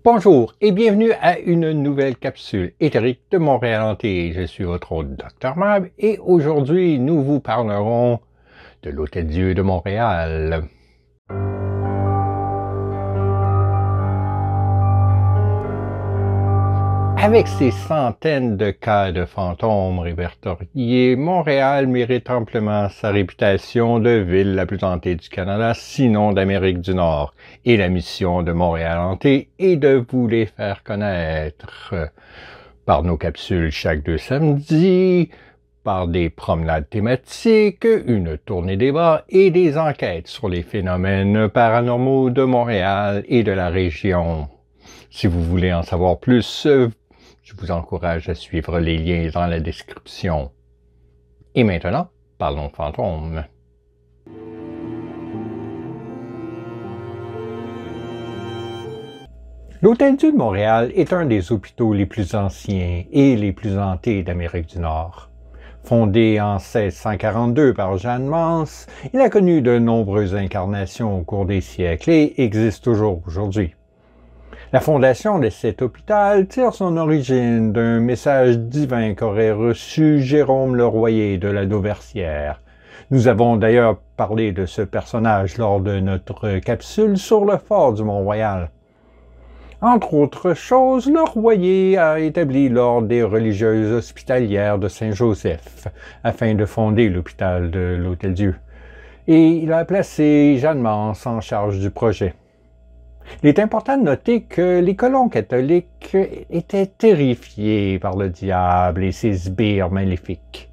Bonjour et bienvenue à une nouvelle capsule éthérique de Montréal Hanté. Je suis votre hôte Dr Mab et aujourd'hui nous vous parlerons de l'Hôtel-Dieu de Montréal. Avec ses centaines de cas de fantômes répertoriés, Montréal mérite amplement sa réputation de ville la plus hantée du Canada, sinon d'Amérique du Nord. Et la mission de Montréal Hanté est de vous les faire connaître par nos capsules chaque 2 samedis, par des promenades thématiques, une tournée débat et des enquêtes sur les phénomènes paranormaux de Montréal et de la région. Si vous voulez en savoir plus, je vous encourage à suivre les liens dans la description. Et maintenant, parlons fantômes. L'Hôtel-Dieu de Montréal est un des hôpitaux les plus anciens et les plus hantés d'Amérique du Nord. Fondé en 1642 par Jeanne Mance, il a connu de nombreuses incarnations au cours des siècles et existe toujours aujourd'hui. La fondation de cet hôpital tire son origine d'un message divin qu'aurait reçu Jérôme Le Royer de la Dauversière. Nous avons d'ailleurs parlé de ce personnage lors de notre capsule sur le fort du Mont-Royal. Entre autres choses, Le Royer a établi l'ordre des religieuses hospitalières de Saint-Joseph afin de fonder l'hôpital de l'Hôtel-Dieu. Et il a placé Jeanne Mance en charge du projet. Il est important de noter que les colons catholiques étaient terrifiés par le diable et ses sbires maléfiques.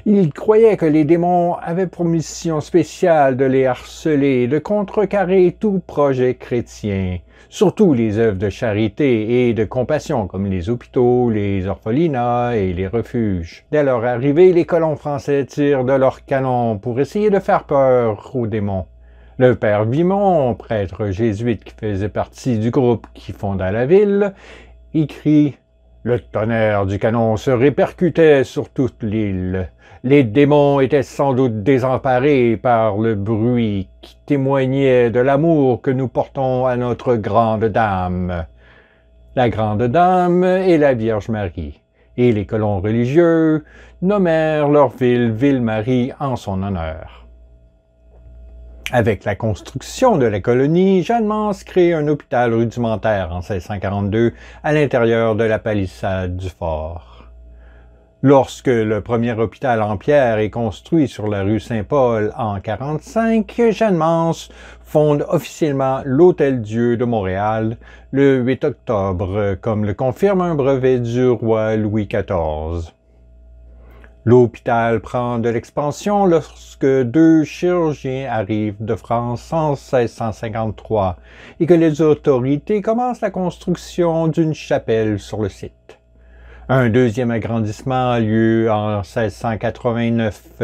Ils croyaient que les démons avaient pour mission spéciale de les harceler, de contrecarrer tout projet chrétien, surtout les œuvres de charité et de compassion comme les hôpitaux, les orphelinats et les refuges. Dès leur arrivée, les colons français tirent de leurs canons pour essayer de faire peur aux démons. Le père Vimont, prêtre jésuite qui faisait partie du groupe qui fonda la ville, écrit « Le tonnerre du canon se répercutait sur toute l'île. Les démons étaient sans doute désemparés par le bruit qui témoignait de l'amour que nous portons à notre grande dame. La grande dame est la Vierge Marie, et les colons religieux nommèrent leur ville Ville-Marie en son honneur. » Avec la construction de la colonie, Jeanne Mance crée un hôpital rudimentaire en 1642 à l'intérieur de la palissade du fort. Lorsque le premier hôpital en pierre est construit sur la rue Saint-Paul en 1945, Jeanne Mance fonde officiellement l'Hôtel-Dieu de Montréal le 8 octobre, comme le confirme un brevet du roi Louis XIV. L'hôpital prend de l'expansion lorsque 2 chirurgiens arrivent de France en 1653 et que les autorités commencent la construction d'une chapelle sur le site. Un deuxième agrandissement a lieu en 1689.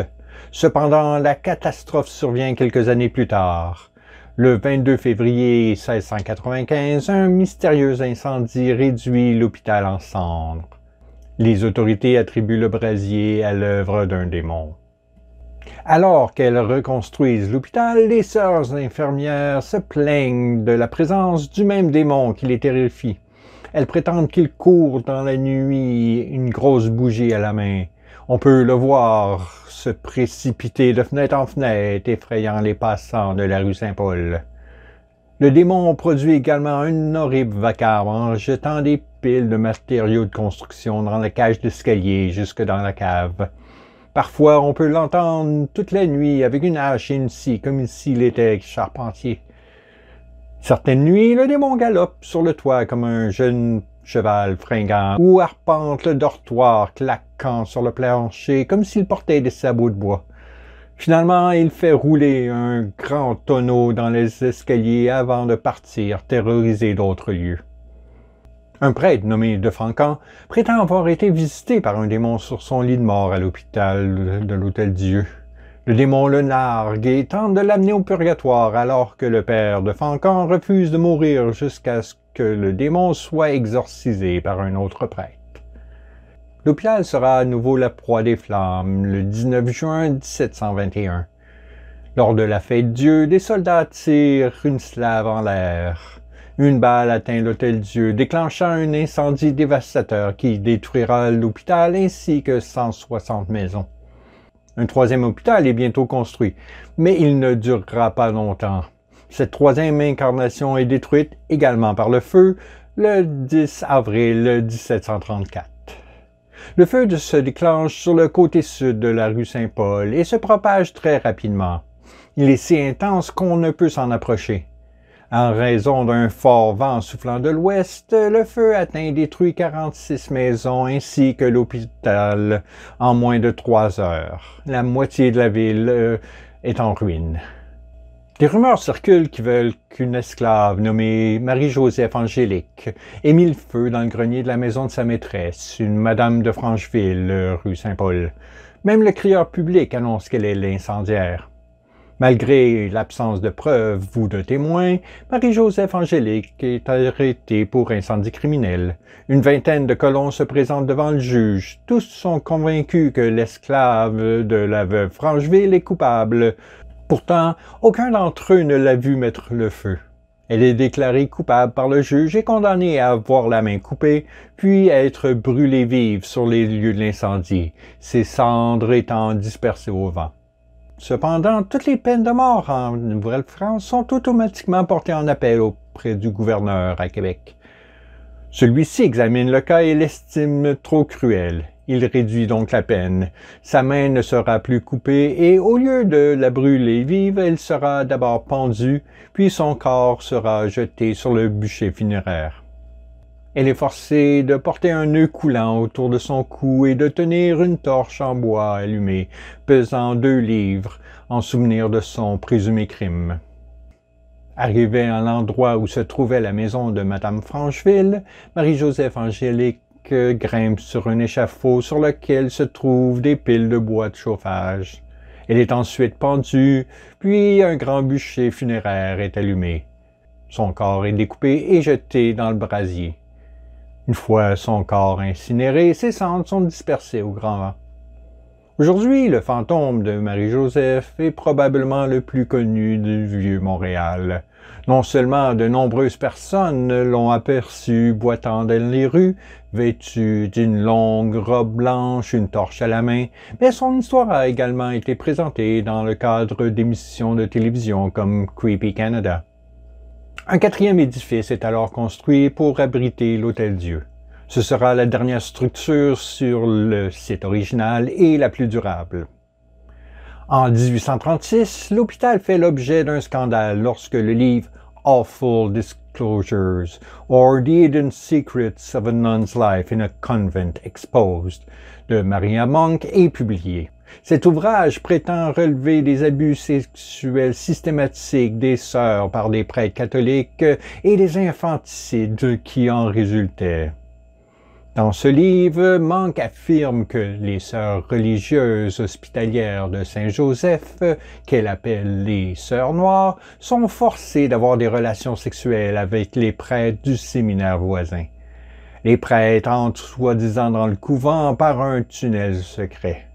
Cependant, la catastrophe survient quelques années plus tard. Le 22 février 1695, un mystérieux incendie réduit l'hôpital en cendres. Les autorités attribuent le brasier à l'œuvre d'un démon. Alors qu'elles reconstruisent l'hôpital, les sœurs infirmières se plaignent de la présence du même démon qui les terrifie. Elles prétendent qu'il court dans la nuit, une grosse bougie à la main. On peut le voir se précipiter de fenêtre en fenêtre, effrayant les passants de la rue Saint-Paul. Le démon produit également un horrible vacarme en jetant des piles de matériaux de construction dans la cage d'escalier jusque dans la cave. Parfois, on peut l'entendre toute la nuit avec une hache et une scie, comme s'il était charpentier. Certaines nuits, le démon galope sur le toit comme un jeune cheval fringant ou arpente le dortoir, claquant sur le plancher comme s'il portait des sabots de bois. Finalement, il fait rouler un grand tonneau dans les escaliers avant de partir terroriser d'autres lieux. Un prêtre nommé De Fancan prétend avoir été visité par un démon sur son lit de mort à l'hôpital de l'Hôtel-Dieu. Le démon le nargue et tente de l'amener au purgatoire alors que le père De Fancan refuse de mourir jusqu'à ce que le démon soit exorcisé par un autre prêtre. L'hôpital sera à nouveau la proie des flammes le 19 juin 1721. Lors de la fête Dieu, des soldats tirent une slave en l'air. Une balle atteint l'Hôtel-Dieu, déclenchant un incendie dévastateur qui détruira l'hôpital ainsi que 160 maisons. Un troisième hôpital est bientôt construit, mais il ne durera pas longtemps. Cette troisième incarnation est détruite également par le feu le 10 avril 1734. Le feu se déclenche sur le côté sud de la rue Saint-Paul et se propage très rapidement. Il est si intense qu'on ne peut s'en approcher. En raison d'un fort vent soufflant de l'ouest, le feu atteint et détruit 46 maisons ainsi que l'hôpital en moins de 3 heures. La moitié de la ville est en ruine. Des rumeurs circulent qui veulent qu'une esclave nommée Marie-Joseph Angélique ait mis le feu dans le grenier de la maison de sa maîtresse, une madame de Francheville, rue Saint-Paul. Même le crieur public annonce qu'elle est l'incendiaire. Malgré l'absence de preuves ou de témoins, Marie-Joseph Angélique est arrêtée pour incendie criminel. Une vingtaine de colons se présentent devant le juge. Tous sont convaincus que l'esclave de la veuve Francheville est coupable. Pourtant, aucun d'entre eux ne l'a vu mettre le feu. Elle est déclarée coupable par le juge et condamnée à avoir la main coupée, puis à être brûlée vive sur les lieux de l'incendie, ses cendres étant dispersées au vent. Cependant, toutes les peines de mort en Nouvelle-France sont automatiquement portées en appel auprès du gouverneur à Québec. Celui-ci examine le cas et l'estime trop cruel. Il réduit donc la peine. Sa main ne sera plus coupée et au lieu de la brûler vive, elle sera d'abord pendue, puis son corps sera jeté sur le bûcher funéraire. Elle est forcée de porter un nœud coulant autour de son cou et de tenir une torche en bois allumée, pesant 2 livres, en souvenir de son présumé crime. Arrivée à l'endroit où se trouvait la maison de Madame Francheville, Marie-Joseph Angélique grimpe sur un échafaud sur lequel se trouvent des piles de bois de chauffage. Elle est ensuite pendue, puis un grand bûcher funéraire est allumé. Son corps est découpé et jeté dans le brasier. Une fois son corps incinéré, ses cendres sont dispersées au grand vent. Aujourd'hui, le fantôme de Marie-Joseph est probablement le plus connu du vieux Montréal. Non seulement de nombreuses personnes l'ont aperçu boitant dans les rues, vêtu d'une longue robe blanche, une torche à la main, mais son histoire a également été présentée dans le cadre d'émissions de télévision comme Creepy Canada. Un 4e édifice est alors construit pour abriter l'Hôtel-Dieu. Ce sera la dernière structure sur le site original et la plus durable. En 1836, l'hôpital fait l'objet d'un scandale lorsque le livre Awful Disclosures or The Hidden Secrets of a Nun's Life in a Convent Exposed de Maria Monk est publié. Cet ouvrage prétend relever des abus sexuels systématiques des sœurs par des prêtres catholiques et des infanticides qui en résultaient. Dans ce livre, Monk affirme que les sœurs religieuses hospitalières de Saint-Joseph, qu'elle appelle les sœurs noires, sont forcées d'avoir des relations sexuelles avec les prêtres du séminaire voisin. Les prêtres entrent soi-disant dans le couvent par un tunnel secret.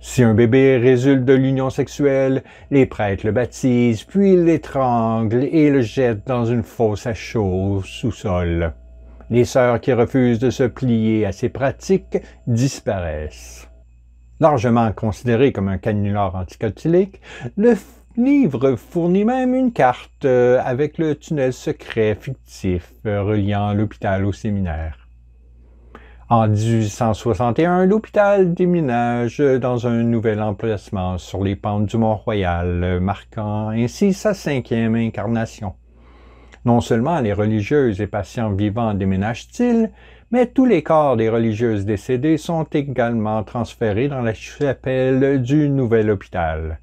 Si un bébé résulte de l'union sexuelle, les prêtres le baptisent, puis l'étranglent et le jettent dans une fosse à chaud au sous-sol. Les sœurs qui refusent de se plier à ces pratiques disparaissent. Largement considéré comme un canular anticatholique, le livre fournit même une carte avec le tunnel secret fictif reliant l'hôpital au séminaire. En 1861, l'hôpital déménage dans un nouvel emplacement sur les pentes du Mont-Royal, marquant ainsi sa 5e incarnation. Non seulement les religieuses et patients vivants déménagent-ils, mais tous les corps des religieuses décédées sont également transférés dans la chapelle du nouvel hôpital.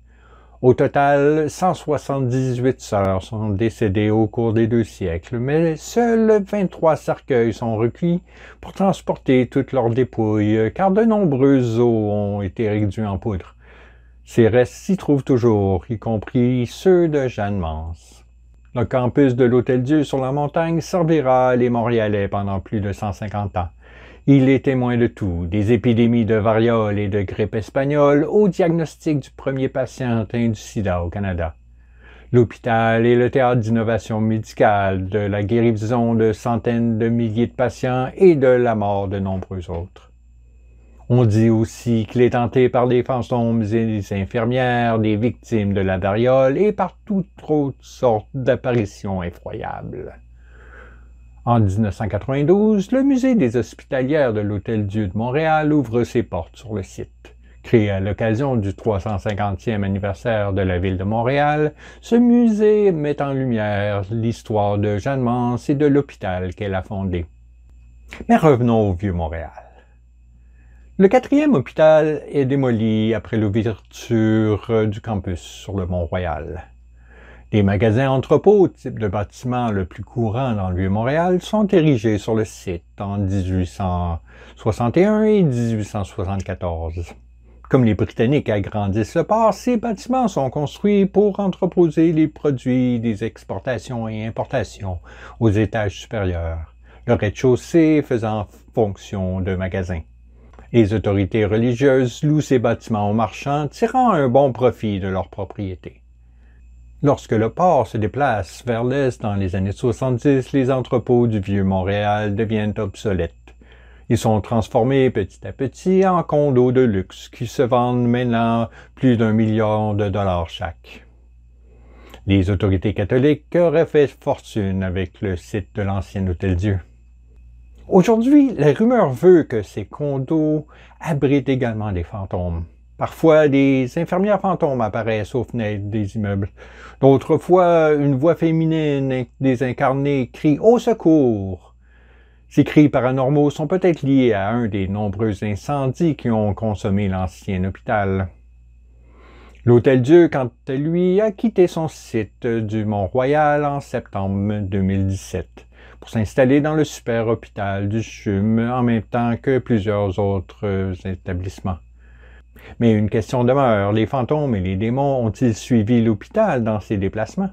Au total, 178 sœurs sont décédées au cours des 2 siècles, mais seuls 23 cercueils sont recueillis pour transporter toutes leurs dépouilles, car de nombreux os ont été réduits en poudre. Ces restes s'y trouvent toujours, y compris ceux de Jeanne Mance. Le campus de l'Hôtel-Dieu sur la montagne servira les Montréalais pendant plus de 150 ans. Il est témoin de tout, des épidémies de variole et de grippe espagnole au diagnostic du premier patient atteint du sida au Canada. L'hôpital est le théâtre d'innovations médicales, de la guérison de centaines de milliers de patients et de la mort de nombreux autres. On dit aussi qu'il est hanté par des fantômes et des infirmières, des victimes de la variole et par toutes autres sortes d'apparitions effroyables. En 1992, le Musée des Hospitalières de l'Hôtel-Dieu de Montréal ouvre ses portes sur le site. Créé à l'occasion du 350e anniversaire de la ville de Montréal, ce musée met en lumière l'histoire de Jeanne Mance et de l'hôpital qu'elle a fondé. Mais revenons au Vieux-Montréal. Le 4e hôpital est démoli après l'ouverture du campus sur le Mont-Royal. Les magasins entrepôts, type de bâtiment le plus courant dans le Vieux-Montréal, sont érigés sur le site en 1861 et 1874. Comme les Britanniques agrandissent le port, ces bâtiments sont construits pour entreposer les produits des exportations et importations aux étages supérieurs, le rez-de-chaussée faisant fonction de magasin. Les autorités religieuses louent ces bâtiments aux marchands, tirant un bon profit de leur propriété. Lorsque le port se déplace vers l'est dans les années 70, les entrepôts du Vieux-Montréal deviennent obsolètes. Ils sont transformés petit à petit en condos de luxe qui se vendent maintenant plus d'1 million de dollars chaque. Les autorités catholiques auraient fait fortune avec le site de l'ancien Hôtel-Dieu. Aujourd'hui, la rumeur veut que ces condos abritent également des fantômes. Parfois, des infirmières fantômes apparaissent aux fenêtres des immeubles. D'autres fois, une voix féminine désincarnée crie « Au secours !» Ces cris paranormaux sont peut-être liés à un des nombreux incendies qui ont consommé l'ancien hôpital. L'Hôtel-Dieu, quant à lui, a quitté son site du Mont-Royal en septembre 2017 pour s'installer dans le super hôpital du CHUM en même temps que plusieurs autres établissements. Mais une question demeure, les fantômes et les démons ont-ils suivi l'hôpital dans ses déplacements?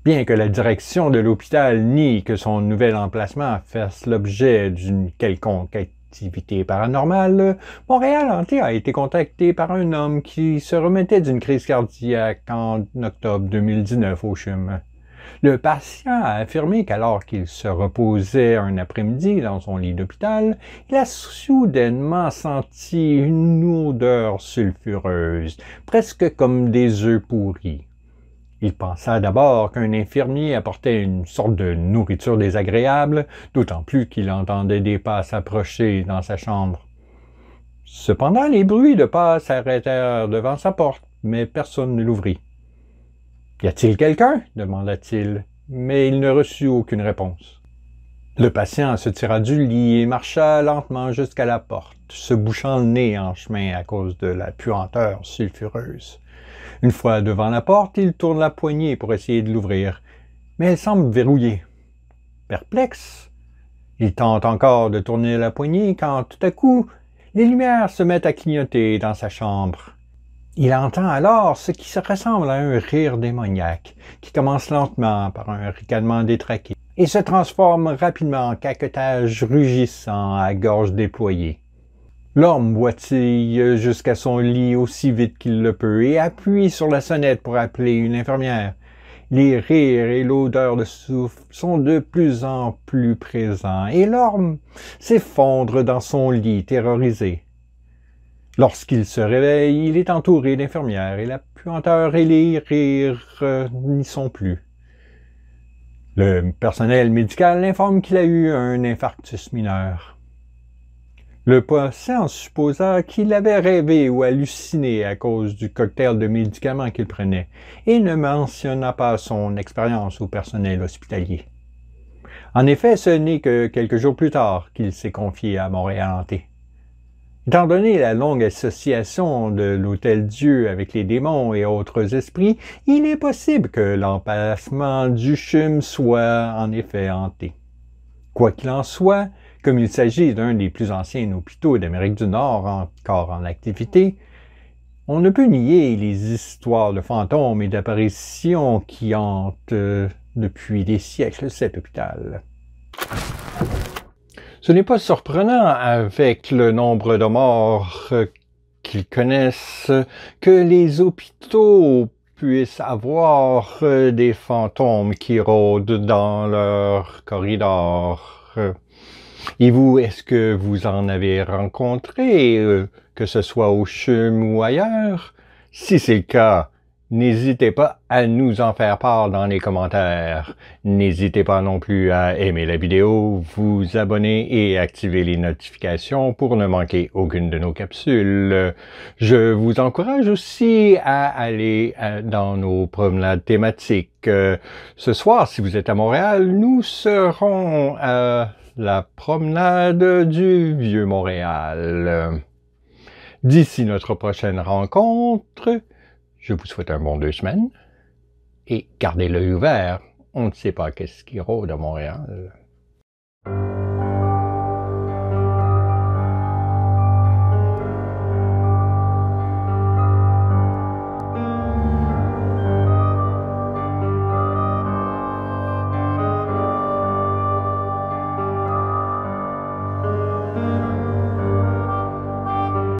Bien que la direction de l'hôpital nie que son nouvel emplacement fasse l'objet d'une quelconque activité paranormale, Montréal Hanté a été contacté par un homme qui se remettait d'une crise cardiaque en octobre 2019 au CHUM. Le patient a affirmé qu'alors qu'il se reposait un après-midi dans son lit d'hôpital, il a soudainement senti une odeur sulfureuse, presque comme des œufs pourris. Il pensa d'abord qu'un infirmier apportait une sorte de nourriture désagréable, d'autant plus qu'il entendait des pas s'approcher dans sa chambre. Cependant, les bruits de pas s'arrêtèrent devant sa porte, mais personne ne l'ouvrit. « Y a-t-il quelqu'un » demanda-t-il, mais il ne reçut aucune réponse. Le patient se tira du lit et marcha lentement jusqu'à la porte, se bouchant le nez en chemin à cause de la puanteur sulfureuse. Une fois devant la porte, il tourne la poignée pour essayer de l'ouvrir, mais elle semble verrouillée. Perplexe, il tente encore de tourner la poignée quand, tout à coup, les lumières se mettent à clignoter dans sa chambre. Il entend alors ce qui se ressemble à un rire démoniaque, qui commence lentement par un ricanement détraqué et se transforme rapidement en caquetage rugissant à gorge déployée. L'homme boitille jusqu'à son lit aussi vite qu'il le peut et appuie sur la sonnette pour appeler une infirmière. Les rires et l'odeur de souffle sont de plus en plus présents et l'homme s'effondre dans son lit terrorisé. Lorsqu'il se réveille, il est entouré d'infirmières et la puanteur et les rires n'y sont plus. Le personnel médical l'informe qu'il a eu un infarctus mineur. Le patient supposa qu'il avait rêvé ou halluciné à cause du cocktail de médicaments qu'il prenait et ne mentionna pas son expérience au personnel hospitalier. En effet, ce n'est que quelques jours plus tard qu'il s'est confié à Montréal Hanté. Étant donné la longue association de l'Hôtel-Dieu avec les démons et autres esprits, il est possible que l'emplacement du CHUM soit en effet hanté. Quoi qu'il en soit, comme il s'agit d'un des plus anciens hôpitaux d'Amérique du Nord encore en activité, on ne peut nier les histoires de fantômes et d'apparitions qui hantent depuis des siècles cet hôpital. Ce n'est pas surprenant avec le nombre de morts qu'ils connaissent que les hôpitaux puissent avoir des fantômes qui rôdent dans leur corridor. Et vous, est-ce que vous en avez rencontré, que ce soit au CHUM ou ailleurs? Si c'est le cas, n'hésitez pas à nous en faire part dans les commentaires. N'hésitez pas non plus à aimer la vidéo, vous abonner et activer les notifications pour ne manquer aucune de nos capsules. Je vous encourage aussi à aller dans nos promenades thématiques. Ce soir, si vous êtes à Montréal, nous serons à la promenade du Vieux-Montréal. D'ici notre prochaine rencontre, je vous souhaite un bon 2 semaines et gardez l'œil ouvert. On ne sait pas qu'est-ce qui rôde à Montréal.